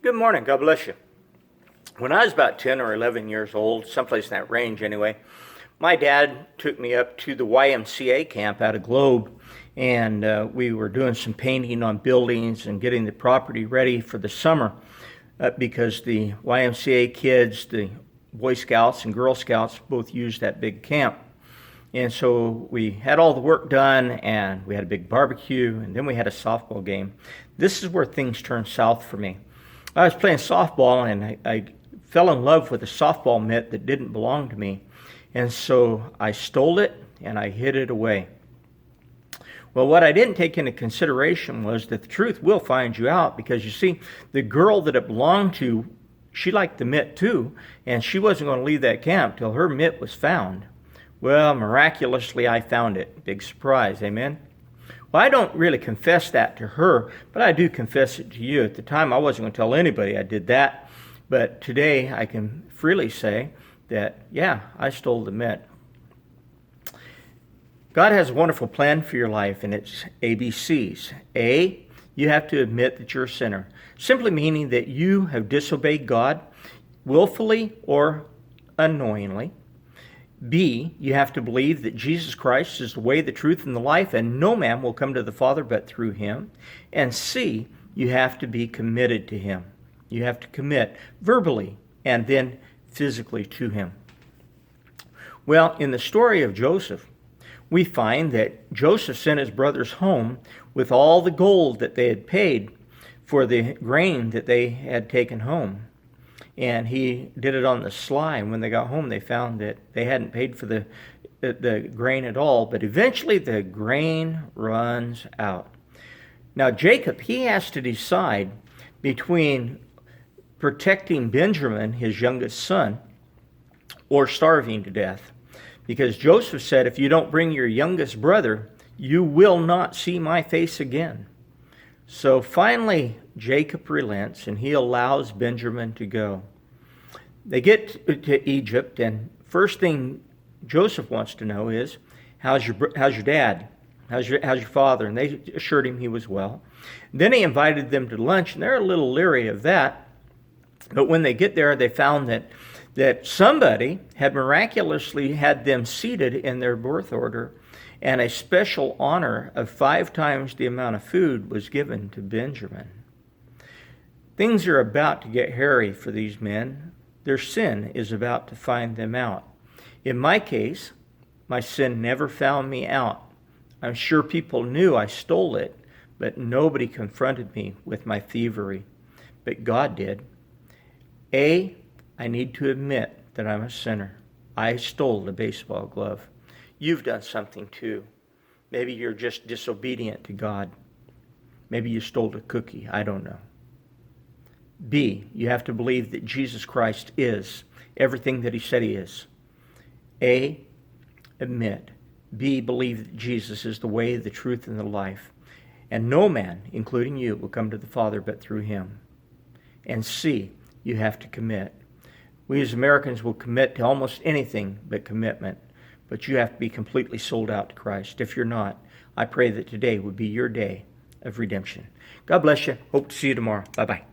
Good morning. God bless you. When I was about 10 or 11 years old, someplace in that range anyway, my dad took me up to the YMCA camp out of Globe, and we were doing some painting on buildings and getting the property ready for the summer because the YMCA kids, the Boy Scouts and Girl Scouts, both used that big camp. And so we had all the work done, and we had a big barbecue, and then we had a softball game. This is where things turned south for me. I was playing softball, and I fell in love with a softball mitt that didn't belong to me. And so I stole it, and I hid it away. Well, what I didn't take into consideration was that the truth will find you out, because you see, the girl that it belonged to, she liked the mitt too, and she wasn't going to leave that camp till her mitt was found. Well, miraculously, I found it. Big surprise, amen? Well, I don't really confess that to her, but I do confess it to you. At the time, I wasn't going to tell anybody I did that, but today I can freely say that, yeah, I stole the mitt. God has a wonderful plan for your life, and it's ABCs. A, you have to admit that you're a sinner, simply meaning that you have disobeyed God willfully or unknowingly. B, you have to believe that Jesus Christ is the way, the truth, and the life, and no man will come to the Father but through him. And C, you have to be committed to him. You have to commit verbally and then physically to him. Well, in the story of Joseph, we find that Joseph sent his brothers home with all the gold that they had paid for the grain that they had taken home. And he did it on the sly. And when they got home, they found that they hadn't paid for the grain at all. But eventually the grain runs out. Now Jacob, he has to decide between protecting Benjamin, his youngest son, or starving to death. Because Joseph said, if you don't bring your youngest brother, you will not see my face again. So finally, Jacob relents, and he allows Benjamin to go. They get to Egypt, and first thing Joseph wants to know is, how's your dad? How's your father? And they assured him he was well. Then he invited them to lunch, and they're a little leery of that. But when they get there, they found that somebody had miraculously had them seated in their birth order, and a special honor of 5 times the amount of food was given to Benjamin. Things are about to get hairy for these men. Their sin is about to find them out. In my case, my sin never found me out. I'm sure people knew I stole it, but nobody confronted me with my thievery. But God did. A, I need to admit that I'm a sinner. I stole the baseball glove. You've done something too. Maybe you're just disobedient to God. Maybe you stole a cookie. I don't know. B, you have to believe that Jesus Christ is everything that he said he is. A, admit. B, believe that Jesus is the way, the truth, and the life. And no man, including you, will come to the Father but through him. And C, you have to commit. We as Americans will commit to almost anything but commitment. But you have to be completely sold out to Christ. If you're not, I pray that today would be your day of redemption. God bless you. Hope to see you tomorrow. Bye-bye.